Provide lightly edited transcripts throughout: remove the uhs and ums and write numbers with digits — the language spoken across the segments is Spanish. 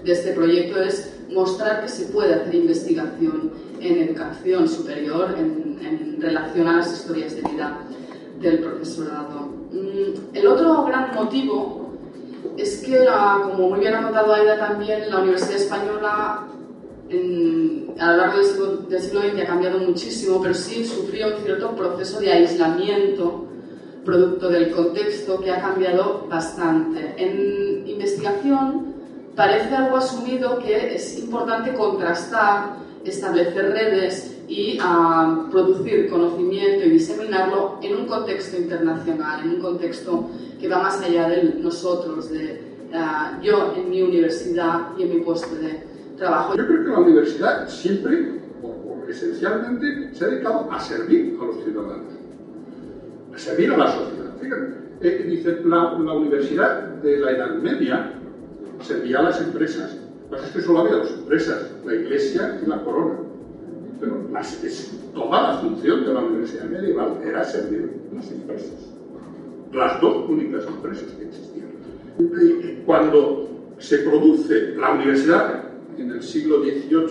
de este proyecto es mostrar que se puede hacer investigación en educación superior en relación a las historias de vida del profesorado. El otro gran motivo es que, como muy bien ha notado Aida también, la Universidad Española a lo largo del siglo XX ha cambiado muchísimo, pero sí sufrió un cierto proceso de aislamiento producto del contexto que ha cambiado bastante. En investigación parece algo asumido que es importante contrastar, establecer redes y producir conocimiento y diseminarlo en un contexto internacional, en un contexto que va más allá de nosotros, de yo en mi universidad y en mi puesto de trabajo. Yo creo que la universidad siempre, o esencialmente, se ha dedicado a servir a los ciudadanos, a servir a la sociedad. Fíjate, dice, la universidad de la Edad Media servía a las empresas. Lo que pasa es que solo había dos empresas, la Iglesia y la corona. Pero toda la función de la universidad medieval era servir a las empresas. Las dos únicas empresas que existían. Cuando se produce la universidad en el siglo XVIII,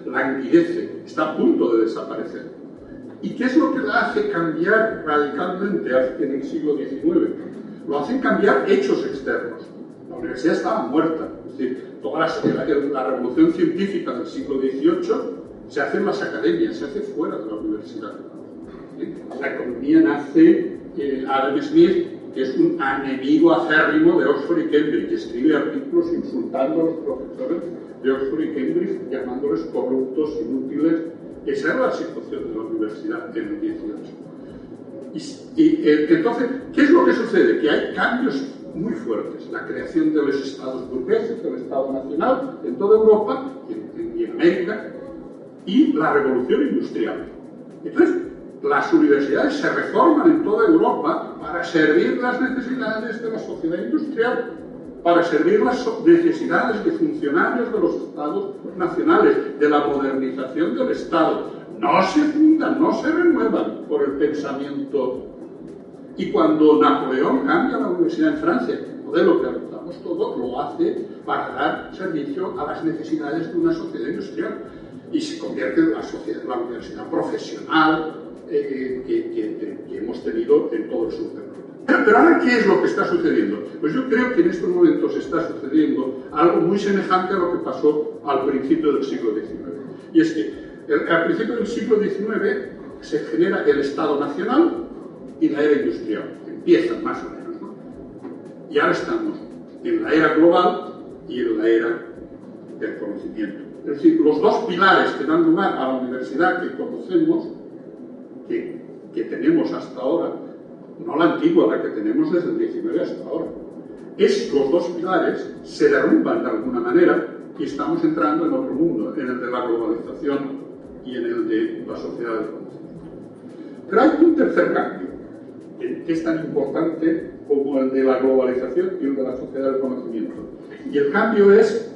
languidece, está a punto de desaparecer. ¿Y qué es lo que la hace cambiar radicalmente en el siglo XIX? Lo hacen cambiar hechos externos. La universidad estaba muerta. Es decir, toda la revolución científica del siglo XVIII se hace en las academias, se hace fuera de la universidad. La economía nace, Adam Smith, que es un enemigo acérrimo de Oxford y Cambridge, escribe artículos insultando a los profesores de Oxford y Cambridge, llamándoles corruptos, inútiles. Esa era la situación de la universidad en el XVIII. Entonces, ¿qué es lo que sucede? Que hay cambios muy fuertes. La creación de los estados burgueses, del Estado Nacional, en toda Europa y en América, y la revolución industrial. Entonces, las universidades se reforman en toda Europa para servir las necesidades de la sociedad industrial, para servir las necesidades de funcionarios de los estados nacionales, de la modernización del Estado. No se fundan, no se renuevan por el pensamiento. Y cuando Napoleón cambia la universidad en Francia, el modelo que adoptamos todos, lo hace para dar servicio a las necesidades de una sociedad industrial. Y se convierte en la universidad profesional, que hemos tenido en todo el sur de Europa. Pero ahora, ¿qué es lo que está sucediendo? Pues yo creo que en estos momentos está sucediendo algo muy semejante a lo que pasó al principio del siglo XIX. Y es que al principio del siglo XIX se genera el Estado Nacional y la era industrial. Empiezan más o menos, ¿no? Y ahora estamos en la era global y en la era del conocimiento. Es decir, los dos pilares que dan lugar a la universidad que conocemos, que tenemos hasta ahora, no la antigua, la que tenemos desde el XIX hasta ahora. Los dos pilares se derrumban de alguna manera y estamos entrando en otro mundo, en el de la globalización y en el de la sociedad del conocimiento. Pero hay un tercer cambio, que es tan importante como el de la globalización y el de la sociedad del conocimiento. Y el cambio es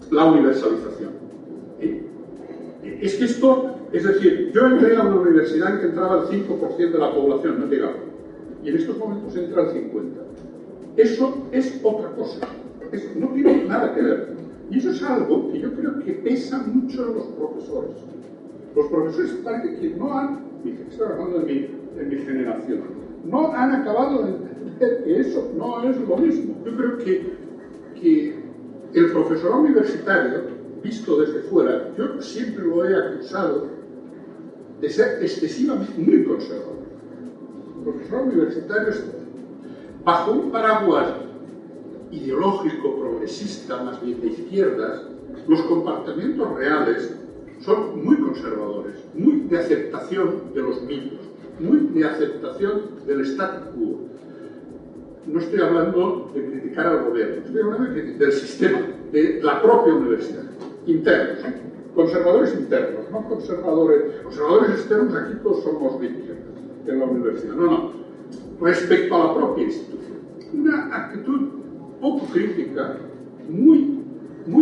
la universalización. Es que esto, es decir, yo entré a una universidad en que entraba el 5% de la población, no llegaba. Y en estos momentos entra el 50%. Eso es otra cosa. Eso no tiene nada que ver. Y eso es algo que yo creo que pesa mucho en los profesores. Los profesores parece que no han, estoy hablando de mi generación, no han acabado de entender que eso no es lo mismo. Yo creo que el profesor universitario, visto desde fuera, yo siempre lo he acusado de ser excesivamente muy conservador. El profesor universitario es bajo un paraguas ideológico, progresista, más bien de izquierdas, los comportamientos reales son muy conservadores, muy de aceptación de los mitos, muy de aceptación del statu quo. No estoy hablando de criticar al gobierno, estoy hablando del sistema, de la propia universidad, internos, conservadores internos, no conservadores externos, aquí todos somos víctimas en la universidad, no, respecto a la propia institución. Una actitud poco crítica, muy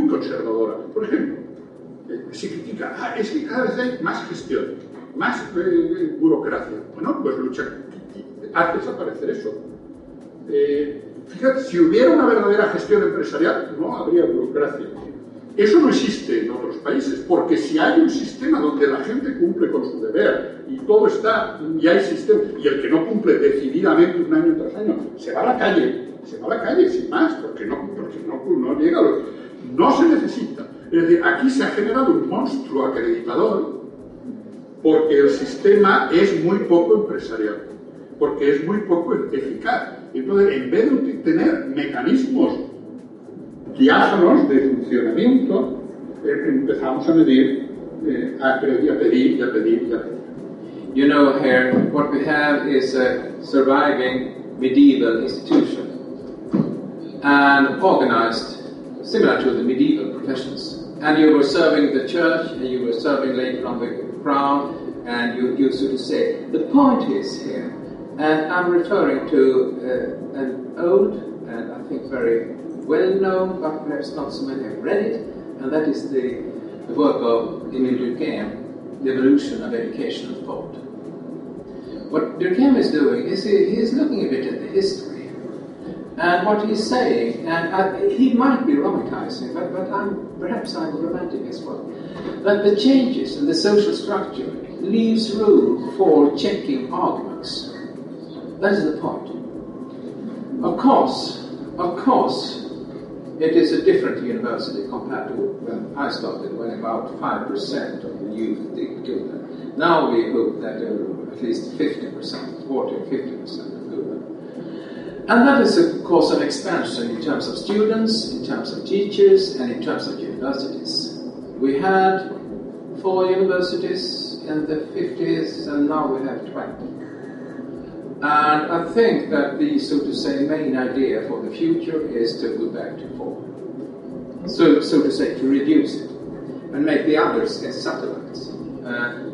conservadora. Por ejemplo, se critica, es que cada vez hay más gestión, más burocracia. Bueno, pues lucha, haz desaparecer eso. Fíjate, si hubiera una verdadera gestión empresarial, no habría burocracia. Eso no existe en otros países, porque si hay un sistema donde la gente cumple con su deber y todo está, y hay sistema, y el que no cumple decididamente un año tras año, se va a la calle sin más, porque no llega a los... No se necesita. Es decir, aquí se ha generado un monstruo acreditador porque el sistema es muy poco empresarial, porque es muy poco eficaz. Entonces, en vez de tener mecanismos diáfanos de funcionamiento, empezamos a medir, a pedir. You know, here, what we have is a surviving medieval institution and organized similar to the medieval professions. And you were serving the church, and you were serving later on the crown, and you so to say. The point is here, and I'm referring to an old and I think very well-known, but perhaps not so many have read it, and that is the work of Emile Durkheim, The Evolution of Education and Thought. What Durkheim is doing is he's looking a bit at the history, and what he's saying, and he might be romanticizing, but perhaps I'm romantic as well, that the changes in the social structure leaves room for checking arguments. That is the point. Of course, it is a different university compared to when I started, when about 5% of the youth did do that. Now we hope that at least 50%, 40 or 50% do that. And that is, of course, an expansion in terms of students, in terms of teachers, and in terms of universities. We had 4 universities in the 50s, and now we have 20. And I think that the, so to say, main idea for the future is to go back to 4. So to say, to reduce it and make the others as satellites.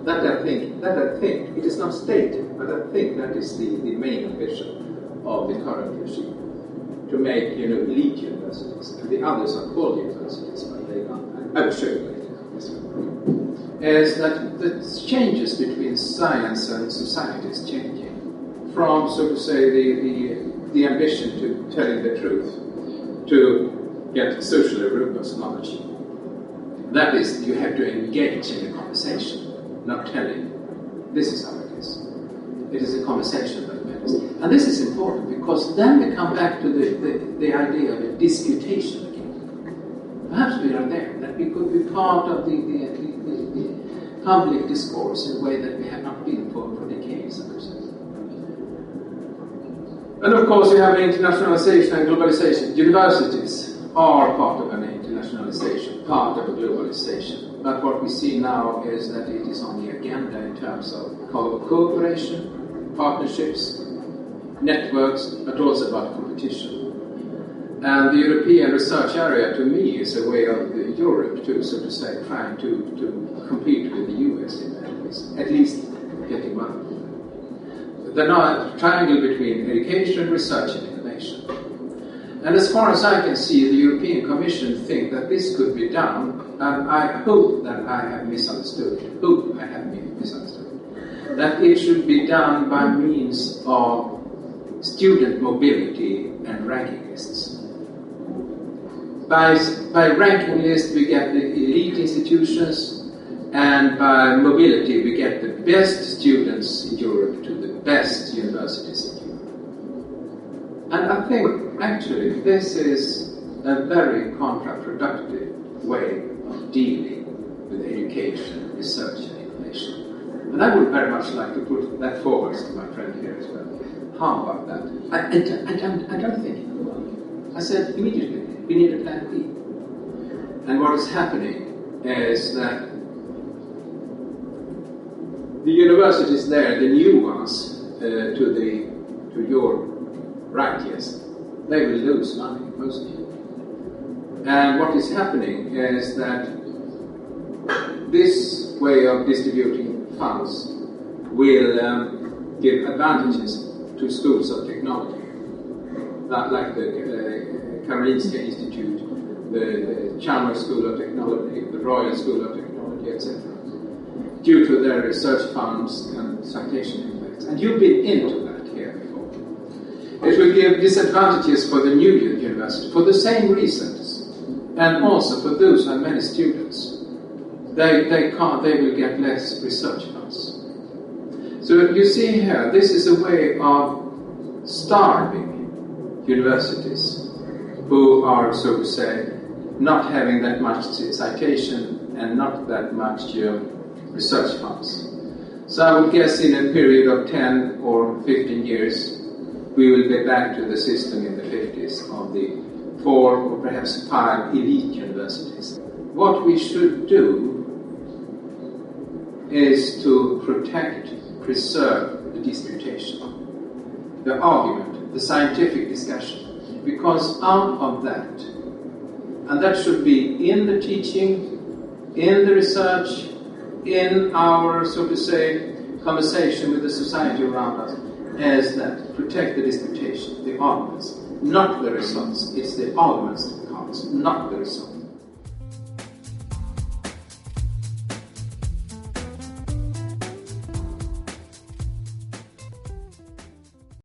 That I think, it is not stated, but I think that is the main ambition of the current regime. To make, elite universities, and the others are called universities, but they are, I will show you later. Is that the changes between science and society is changing. From, so to say, the ambition to telling the truth, to get socially rigorous knowledge. That is, you have to engage in a conversation, not telling, this is how it is. It is a conversation that matters. And this is important, because then we come back to the idea of a disputation again. Perhaps we are there, that we could be part of the public discourse in a way that we have not been for decades, I would say. And of course, we have internationalization and globalization. Universities are part of an internationalization, part of a globalization. But what we see now is that it is on the agenda in terms of cooperation, partnerships, networks, but also about competition. And the European research area, to me, is a way of Europe to, so to say, trying to compete with the US in many ways, at least getting money. The triangle between education, research and innovation. And as far as I can see, the European Commission think that this could be done, and I hope that I have misunderstood, that it should be done by means of student mobility and ranking lists. By ranking lists we get the elite institutions, and by mobility we get the best students in Europe to the best universities in Europe. And I think actually this is a very counterproductive way of dealing with education, research and innovation. And I would very much like to put that forward to my friend here as well. How about that? I don't think it will work. I said immediately, we need a plan B. And what is happening is that the universities there, the new ones, to your right, yes, they will lose money, mostly. And what is happening is that this way of distributing funds will give advantages to schools of technology, like the Karolinska Institute, the Chalmers School of Technology, the Royal School of Technology, etc., due to their research funds and citation impacts. And you've been into that here before. It will give disadvantages for the new university for the same reasons, and also for those who have many students. They will get less research funds. So you see here, this is a way of starving universities who are, so to say, not having that much citation and not that much research funds. So I would guess in a period of 10 or 15 years, we will be back to the system in the 50s of the 4 or perhaps 5 elite universities. What we should do is to protect, preserve the disputation, the argument, the scientific discussion, because out of that, and that should be in the teaching, in the research, in our, so to say, conversation with the society around us, as that protect the disputation, the arguments, not the results. It's the arguments that counts, not the results.